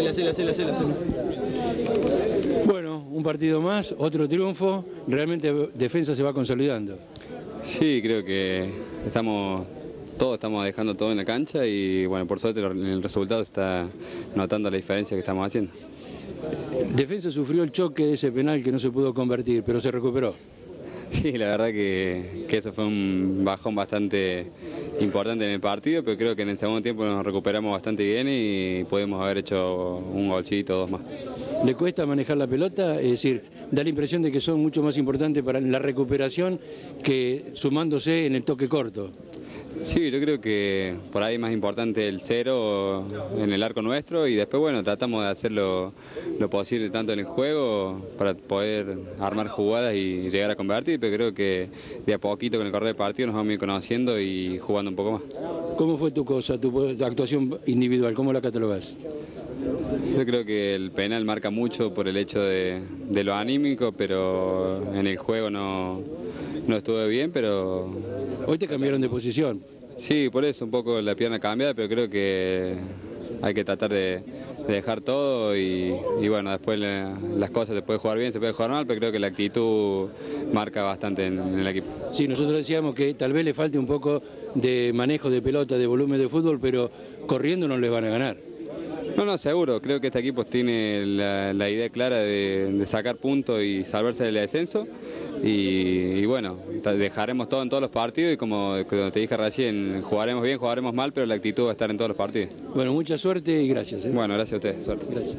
Hacele. Bueno, un partido más, otro triunfo, realmente Defensa se va consolidando. Sí, creo que todos estamos dejando todo en la cancha y bueno, por suerte el resultado está notando la diferencia que estamos haciendo. Defensa sufrió el choque de ese penal que no se pudo convertir, pero se recuperó. Sí, la verdad que eso fue un bajón bastante importante en el partido, pero creo que en el segundo tiempo nos recuperamos bastante bien y podemos haber hecho un golcito o dos más. ¿Le cuesta manejar la pelota? Es decir, da la impresión de que son mucho más importantes para la recuperación que sumándose en el toque corto. Sí, yo creo que por ahí es más importante el cero en el arco nuestro y después, bueno, tratamos de hacer lo posible tanto en el juego para poder armar jugadas y llegar a convertir, pero creo que de a poquito con el correr del partido nos vamos a ir conociendo y jugando un poco más. ¿Cómo fue tu actuación individual? ¿Cómo la catalogás? Yo creo que el penal marca mucho por el hecho de lo anímico, pero en el juego no estuve bien, pero... Hoy te cambiaron de posición. Sí, por eso un poco la pierna cambiada, pero creo que hay que tratar de dejar todo y bueno, después las cosas se puede jugar bien, se puede jugar mal, pero creo que la actitud marca bastante en el equipo. Sí, nosotros decíamos que tal vez le falte un poco de manejo de pelota, de volumen de fútbol, pero corriendo no les van a ganar. No, seguro. Creo que este equipo tiene la idea clara de sacar puntos y salvarse del descenso. Y bueno, dejaremos todo en todos los partidos y como te dije recién, jugaremos bien, jugaremos mal, pero la actitud va a estar en todos los partidos. Bueno, mucha suerte y gracias. Bueno, gracias a ustedes. Suerte. Gracias.